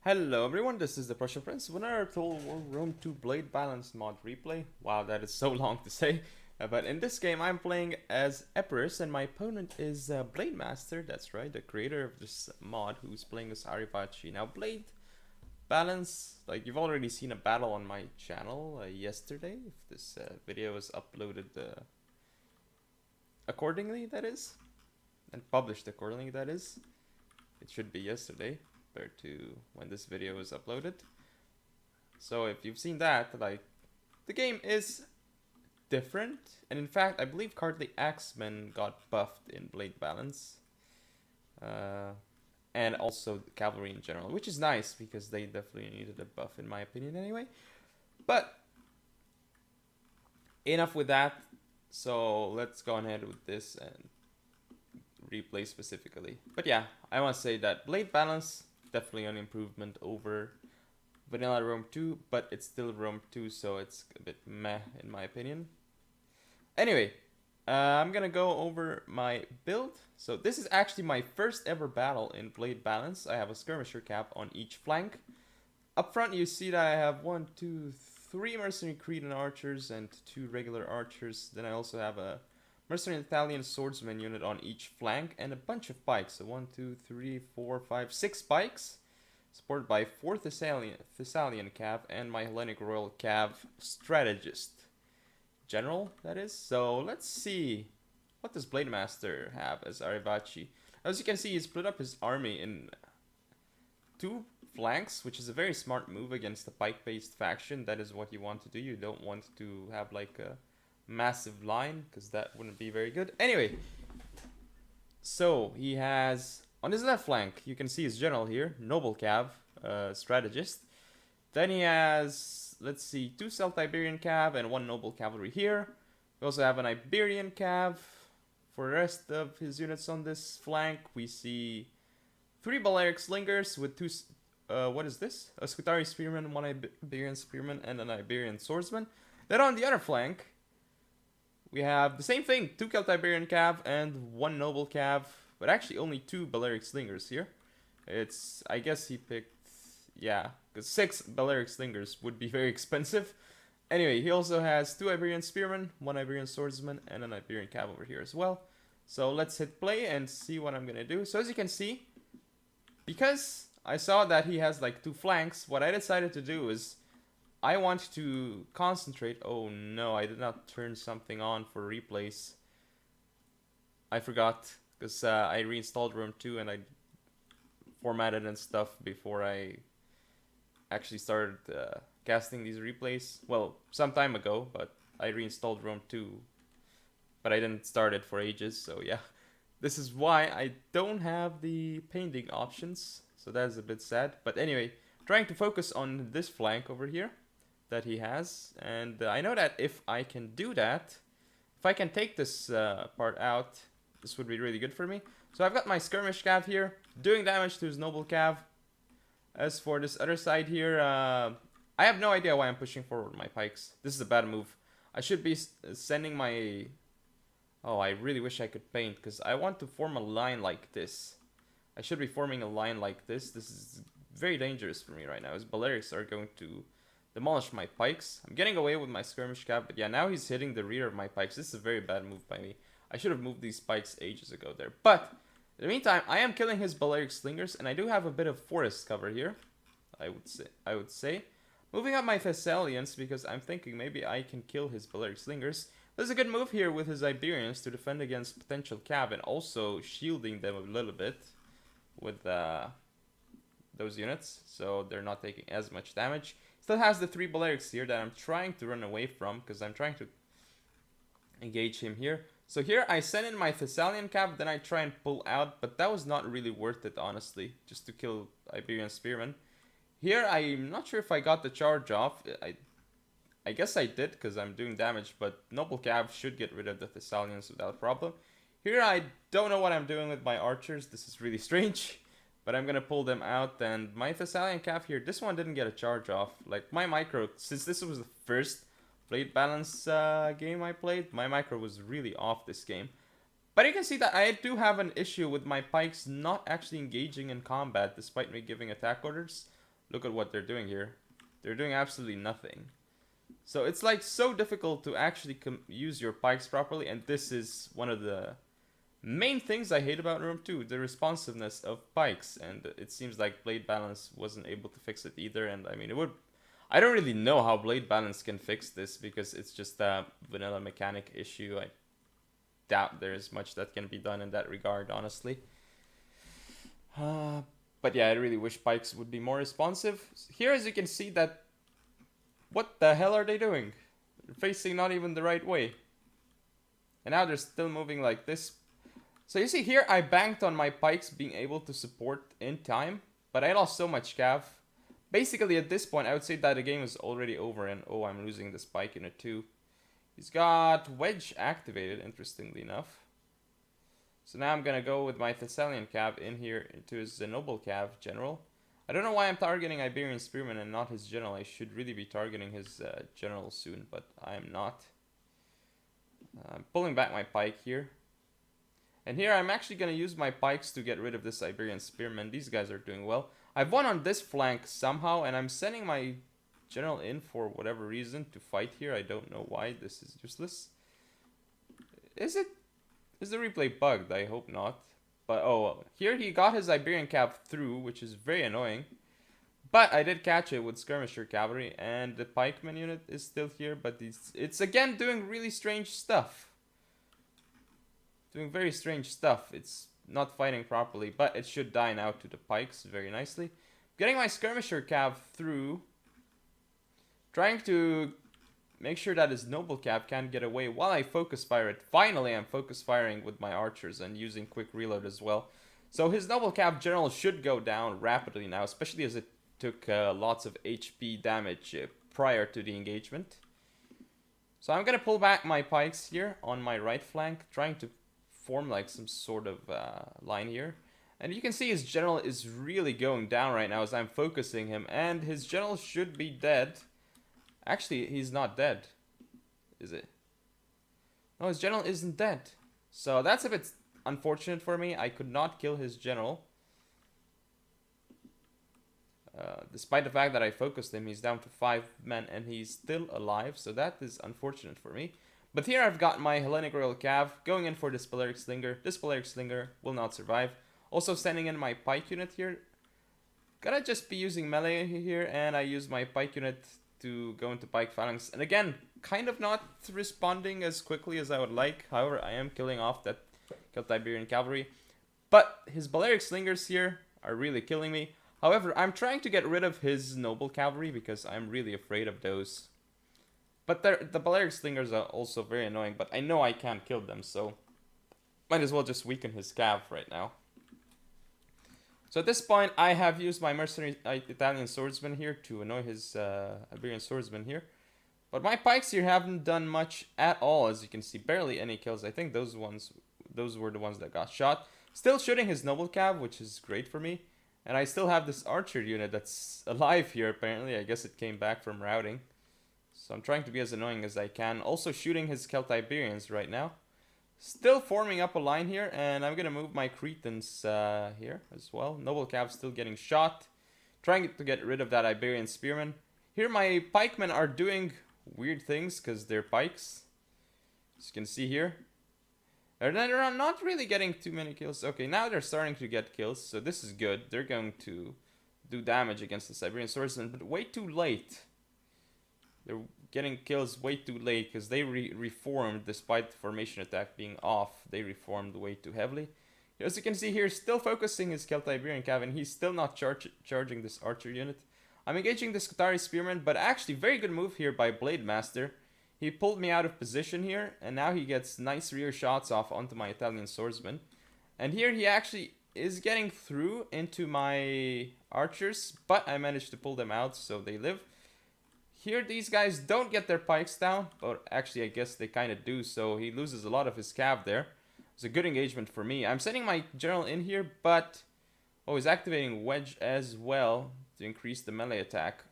Hello everyone, this is the Prussian Prince with another Total War Rome 2 Blade Balance mod replay. Wow, that is so long to say. But in this game I'm playing as Epirus and my opponent is Blade Master, that's right, the creator of this mod who's playing as Arevaci. Now Blade Balance, like you've already seen a battle on my channel yesterday, if this video is uploaded accordingly, that is, and published accordingly, that is. It should be yesterday compared to when this video is uploaded. So if you've seen that, like, the game is different. And in fact, I believe Cardly Axemen got buffed in Blade Balance. And also the Cavalry in general, which is nice because they definitely needed a buff in my opinion anyway. But enough with that. So let's go ahead with this and replay specifically. But yeah, I want to say that Blade Balance definitely an improvement over Vanilla Rome 2, but it's still Rome 2, so it's a bit meh in my opinion. Anyway, I'm gonna go over my build. So this is actually my first ever battle in Blade Balance. I have a skirmisher cap on each flank. Up front you see that I have 3 mercenary Cretan archers and 2 regular archers. Then I also have a mercenary Italian swordsman unit on each flank and a bunch of pikes. So 6 pikes, supported by 4 Thessalian cav and my Hellenic Royal cav strategist. General, that is. So let's see. What does Blade Master have as Arevaci? As you can see, he split up his army in 2 flanks, which is a very smart move against a pike-based faction. That is what you want to do. You don't want to have like a massive line, because that wouldn't be very good. Anyway, so he has on his left flank, you can see his general here, Noble Cav, strategist. Then he has, let's see, 2 South Iberian Cav and 1 Noble Cavalry here. We also have an Iberian Cav. For the rest of his units on this flank, we see 3 Balearic Slingers with 2, what is this? A Scutari Spearman, 1 Iberian Spearman, and an Iberian Swordsman. Then on the other flank, we have the same thing, 2 Celtiberian Cav and 1 Noble Cav, but actually only 2 Balearic Slingers here. It's, I guess he picked, yeah, because 6 Balearic Slingers would be very expensive. Anyway, he also has 2 Iberian Spearmen, 1 Iberian Swordsman, and an Iberian Cav over here as well. So let's hit play and see what I'm gonna do. So as you can see, because I saw that he has like 2 flanks, what I decided to do is I want to concentrate. Oh no, I did not turn something on for replays. I forgot, because I reinstalled Rome 2 and I formatted and stuff before I actually started casting these replays. Well, some time ago, but I reinstalled Rome 2. But I didn't start it for ages, so yeah. This is why I don't have the painting options, so that is a bit sad. But anyway, trying to focus on this flank over here that he has, and I know that if I can do that, if I can take this part out, this would be really good for me. So I've got my skirmish cav here doing damage to his noble cav. As for this other side here, I have no idea why I'm pushing forward my pikes. This is a bad move. I should be sending my... Oh, I really wish I could paint, because I want to form a line like this. I should be forming a line like this. This is very dangerous for me right now, as Balearics are going to demolish my pikes. I'm getting away with my skirmish cap, but yeah, now he's hitting the rear of my pikes. This is a very bad move by me. I should have moved these pikes ages ago there. But in the meantime, I am killing his Balearic Slingers, and I do have a bit of forest cover here. I would say. Moving up my Thessalians, because I'm thinking maybe I can kill his Balearic Slingers. There's a good move here with his Iberians to defend against potential cav, and also shielding them a little bit with those units, so they're not taking as much damage. Still has the 3 Balearics here that I'm trying to run away from, because I'm trying to engage him here. So here I send in my Thessalian cav, then I try and pull out, but that was not really worth it, honestly, just to kill Iberian Spearmen. Here I'm not sure if I got the charge off. I guess I did, because I'm doing damage, but Noble Cav should get rid of the Thessalians without a problem. Here I don't know what I'm doing with my archers. This is really strange. But I'm gonna pull them out, and my Thessalian Cav here, this one didn't get a charge off. Like, my micro, since this was the first Blade Balance game I played, my micro was really off this game. But you can see that I do have an issue with my pikes not actually engaging in combat, despite me giving attack orders. look at what they're doing here. They're doing absolutely nothing. So it's like so difficult to actually use your pikes properly, and this is one of the main things I hate about Rome 2, the responsiveness of pikes, and it seems like blade balance wasn't able to fix it either, and I mean, I don't really know how blade balance can fix this, because it's just a vanilla mechanic issue. I doubt there's much that can be done in that regard, honestly. But yeah, I really wish pikes would be more responsive. Here, as you can see, that what the hell are they doing? They're facing not even the right way. And now they're still moving like this. So you see here, I banked on my pikes being able to support in time, but I lost so much cav. Basically, at this point, I would say that the game is already over, and oh, I'm losing this pike unit too. He's got wedge activated, interestingly enough. So now I'm gonna go with my Thessalian cav in here into his noble cav general. I don't know why I'm targeting Iberian Spearman and not his general. I should really be targeting his general soon, but I am not. I'm pulling back my pike here. And here I'm actually going to use my pikes to get rid of this Iberian Spearman. These guys are doing well. I've won on this flank somehow, and I'm sending my general in for whatever reason to fight here. I don't know why. This is useless. Is the replay bugged? I hope not. But oh, here he got his Iberian cav through, which is very annoying. But I did catch it with skirmisher cavalry, and the pikeman unit is still here, but it's again doing really strange stuff. Doing very strange stuff. It's not fighting properly, but it should die now to the pikes very nicely. Getting my skirmisher cav through. Trying to make sure that his noble cav can't get away while I focus fire it. Finally, I'm focus firing with my archers and using quick reload as well. So his noble cav general should go down rapidly now, especially as it took lots of HP damage prior to the engagement. So I'm gonna pull back my pikes here on my right flank, trying to form like some sort of line here. And you can see his general is really going down right now as I'm focusing him, and his general should be dead. Actually, he's not dead, is it? No, his general isn't dead. So that's a bit unfortunate for me. I could not kill his general. Despite the fact that I focused him, he's down to 5 men and he's still alive. So that is unfortunate for me. But here I've got my Hellenic Royal Cav going in for this Balearic Slinger. This Balearic Slinger will not survive. Also sending in my pike unit here. Gonna just be using melee here, and I use my pike unit to go into pike phalanx. And again, kind of not responding as quickly as I would like. However, I am killing off that Celtiberian cavalry. But his Balearic Slingers here are really killing me. However, I'm trying to get rid of his noble cavalry because I'm really afraid of those. But the Balearic Slingers are also very annoying, but I know I can't kill them, so might as well just weaken his cav right now. So at this point, I have used my mercenary Italian swordsman here to annoy his Iberian swordsman here. But my pikes here haven't done much at all, as you can see. Barely any kills. I think those were the ones that got shot. Still shooting his noble cav, which is great for me. And I still have this archer unit that's alive here, apparently. I guess it came back from routing. So I'm trying to be as annoying as I can. Also shooting his Celtiberians right now. Still forming up a line here, and I'm gonna move my Cretans here as well. Noble cav still getting shot. Trying to get rid of that Iberian spearman. Here my pikemen are doing weird things because they're pikes. As you can see here. They're not really getting too many kills. Okay, now they're starting to get kills, so this is good. They're going to do damage against the Siberian swordsman, but way too late. They're getting kills way too late because they reformed despite the formation attack being off. They reformed way too heavily. As you can see here, still focusing his Celtiberian cav, and he's still not charging this archer unit. I'm engaging this Qatari spearman, but actually very good move here by Blade Master. He pulled me out of position here, and now he gets nice rear shots off onto my Italian swordsman. And here he actually is getting through into my archers, but I managed to pull them out, so they live. Here these guys don't get their pikes down, but actually I guess they kind of do, so he loses a lot of his cav there. It's a good engagement for me. I'm sending my general in here, but he's activating wedge as well to increase the melee attack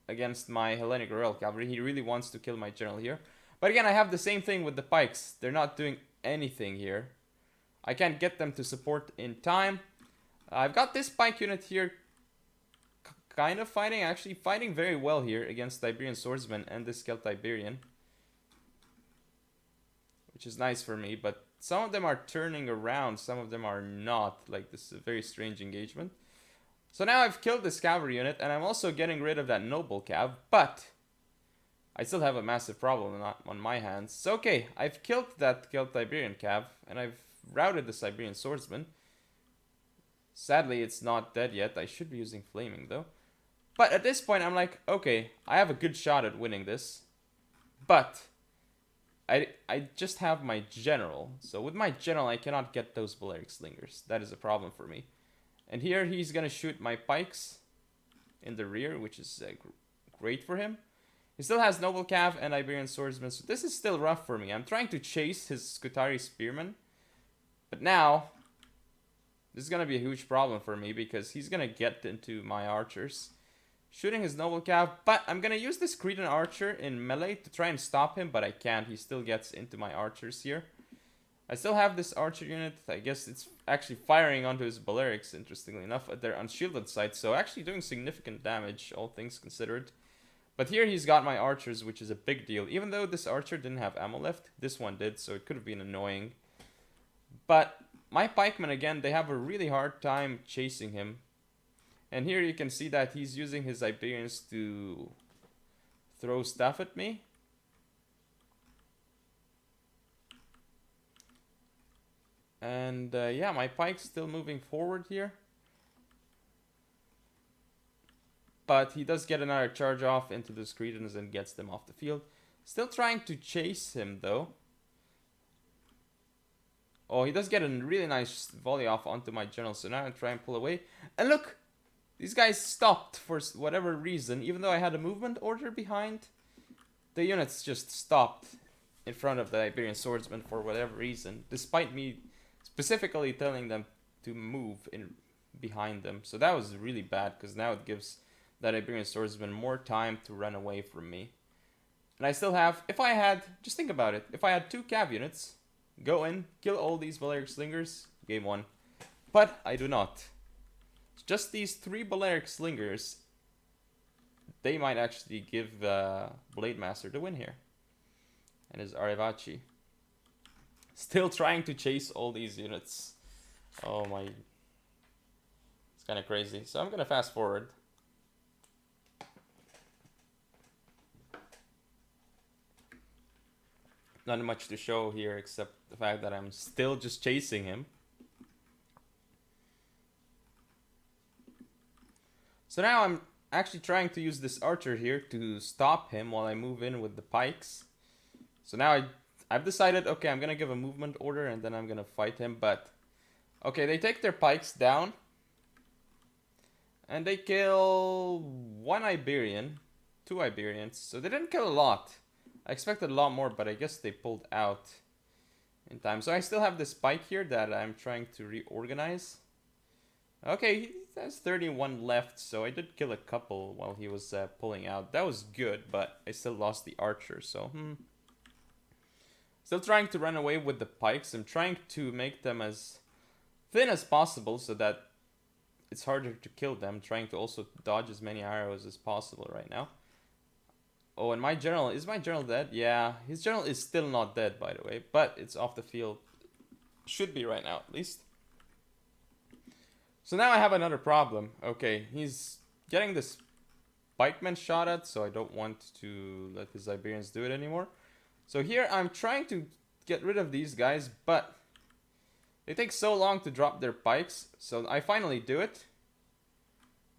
against my Hellenic Royal Cavalry. He really wants to kill my general here. But again, I have the same thing with the pikes. They're not doing anything here. I can't get them to support in time. I've got this pike unit here kind of fighting, actually fighting very well here against the Iberian Swordsman and this Celt-Iberian. Which is nice for me, but some of them are turning around, some of them are not. Like, this is a very strange engagement. So now I've killed this cavalry unit, and I'm also getting rid of that noble cav, but I still have a massive problem on my hands. So okay, I've killed that Celt-Iberian cav, and I've routed the Siberian Swordsman. Sadly, it's not dead yet. I should be using Flaming, though. But at this point, I'm like, okay, I have a good shot at winning this. But I just have my general. So with my general, I cannot get those Balearic Slingers. That is a problem for me. And here, he's going to shoot my pikes in the rear, which is great for him. He still has Noble Cav and Iberian Swordsman, so this is still rough for me. I'm trying to chase his Skutari Spearman. But now, this is going to be a huge problem for me because he's going to get into my archers. Shooting his Noble Cav, but I'm going to use this Cretan Archer in melee to try and stop him, but I can't. He still gets into my archers here. I still have this archer unit. I guess it's actually firing onto his Balearics, interestingly enough, at their unshielded side. So actually doing significant damage, all things considered. But here he's got my archers, which is a big deal. Even though this archer didn't have ammo left, this one did, so it could have been annoying. But my pikemen, again, they have a really hard time chasing him. And here you can see that he's using his Iberians to throw stuff at me. And yeah, my pike's still moving forward here. But he does get another charge off into the Cretans and gets them off the field. Still trying to chase him though. Oh, he does get a really nice volley off onto my general. So now I try and pull away. And look! These guys stopped for whatever reason. Even though I had a movement order behind, the units just stopped in front of the Iberian Swordsman for whatever reason. Despite me specifically telling them to move in behind them. So that was really bad because now it gives that Iberian Swordsman more time to run away from me. And I still have, if I had, just think about it. If I had 2 cav units, go in, kill all these Balearic Slingers, game 1. But I do not. Just these 3 Balearic Slingers, they might actually give Blade Master the win here. And his Arevaci. Still trying to chase all these units. Oh my. It's kind of crazy. So I'm going to fast forward. Not much to show here except the fact that I'm still just chasing him. So now I'm actually trying to use this archer here to stop him while I move in with the pikes. So now I've decided, okay, I'm going to give a movement order and then I'm going to fight him. But, okay, they take their pikes down. And they kill 1 Iberian, 2 Iberians. So they didn't kill a lot. I expected a lot more, but I guess they pulled out in time. So I still have this pike here that I'm trying to reorganize. Okay, he has 31 left, so I did kill a couple while he was pulling out. That was good, but I still lost the archer, so Still trying to run away with the pikes. I'm trying to make them as thin as possible so that it's harder to kill them. Trying to also dodge as many arrows as possible right now. Oh, and my general, is my general dead? Yeah, his general is still not dead, by the way, but it's off the field. Should be right now, at least. So now I have another problem. Okay, he's getting this pikeman shot at, so I don't want to let his Iberians do it anymore. So here I'm trying to get rid of these guys, but they take so long to drop their pikes, so I finally do it.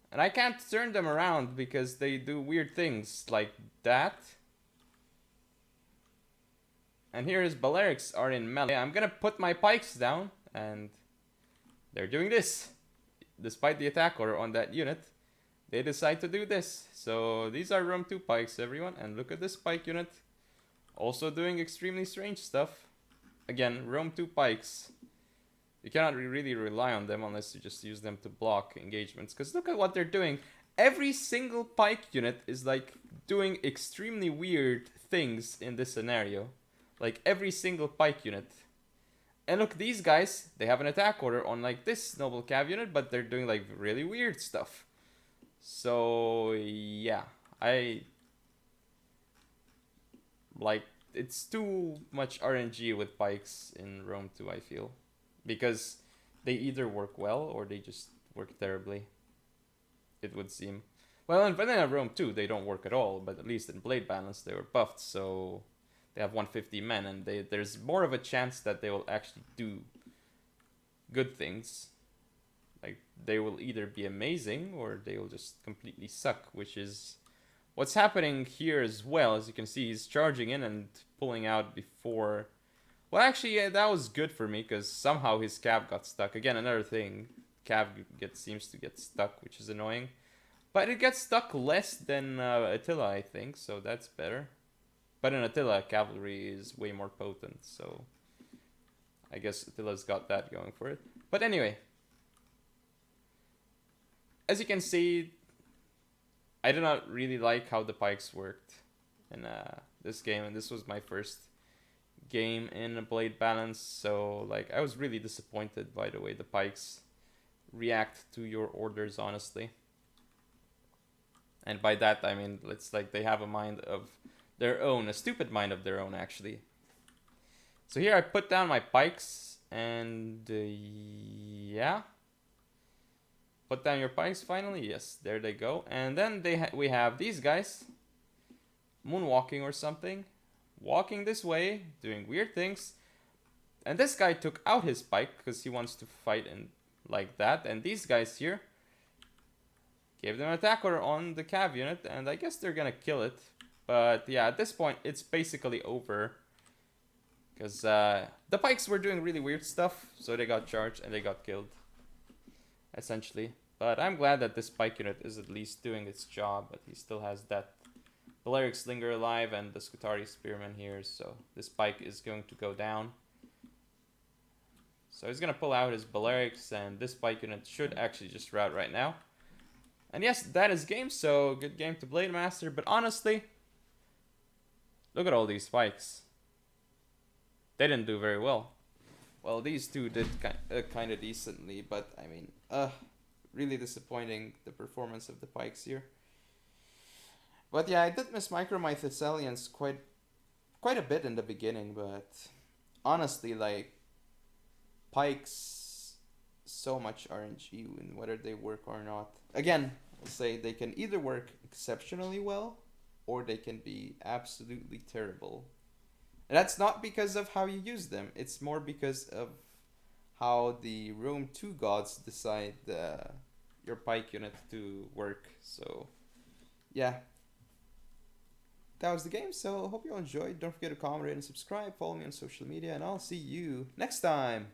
And I can't turn them around because they do weird things like that. And here his Balearics are in melee. I'm gonna put my pikes down, and they're doing this. Despite the attack order on that unit, they decide to do this. So these are Rome 2 pikes, everyone. And look at this pike unit. Also doing extremely strange stuff. Again, Rome 2 pikes. You cannot really rely on them unless you just use them to block engagements. Because look at what they're doing. Every single pike unit is like doing extremely weird things in this scenario. Like every single pike unit. And look, these guys, they have an attack order on like this noble cav unit, but they're doing like really weird stuff. So yeah, I like it's too much RNG with bikes in Rome 2, I feel. Because they either work well or they just work terribly, it would seem. Well, in Vanilla Rome 2, they don't work at all, but at least in Blade Balance, they were buffed, so they have 150 men, and there's more of a chance that they will actually do good things. Like, they will either be amazing or they will just completely suck, which is what's happening here as well. As you can see, he's charging in and pulling out before. Well, actually, yeah, that was good for me because somehow his cab got stuck. Again, another thing, cab seems to get stuck, which is annoying. But it gets stuck less than Attila, I think, so that's better. But in Attila, cavalry is way more potent, so I guess Attila's got that going for it. But anyway, as you can see, I do not really like how the pikes worked in this game, and this was my first game in a Blade Balance, so like I was really disappointed by the way the pikes react to your orders, honestly. And by that I mean it's like they have a mind of their own, a stupid mind of their own, actually. So here I put down my pikes, and yeah, put down your pikes finally. Yes, there they go. And then we have these guys moonwalking or something, walking this way, doing weird things. And this guy took out his pike because he wants to fight and like that. And these guys here gave them an attack order on the cav unit, and I guess they're gonna kill it. But yeah, at this point, it's basically over. Because the pikes were doing really weird stuff, so they got charged and they got killed, essentially. But I'm glad that this pike unit is at least doing its job, but he still has that Balearic Slinger alive and the Scutari Spearman here, so this pike is going to go down. So he's going to pull out his Balearics, and this pike unit should actually just rout right now. And yes, that is game, so good game to Blade Master, but honestly, look at all these pikes. They didn't do very well. Well, these two did kind of decently, but I mean, really disappointing, the performance of the pikes here. But yeah, I did miss Micro My Thessalians quite a bit in the beginning, but honestly, like, pikes, so much RNG in whether they work or not. Again, I'll say they can either work exceptionally well, or they can be absolutely terrible. And that's not because of how you use them, it's more because of how the Rome 2 gods decide your pike unit to work. So, yeah. That was the game, so hope you all enjoyed. Don't forget to comment, rate, and subscribe. Follow me on social media, and I'll see you next time.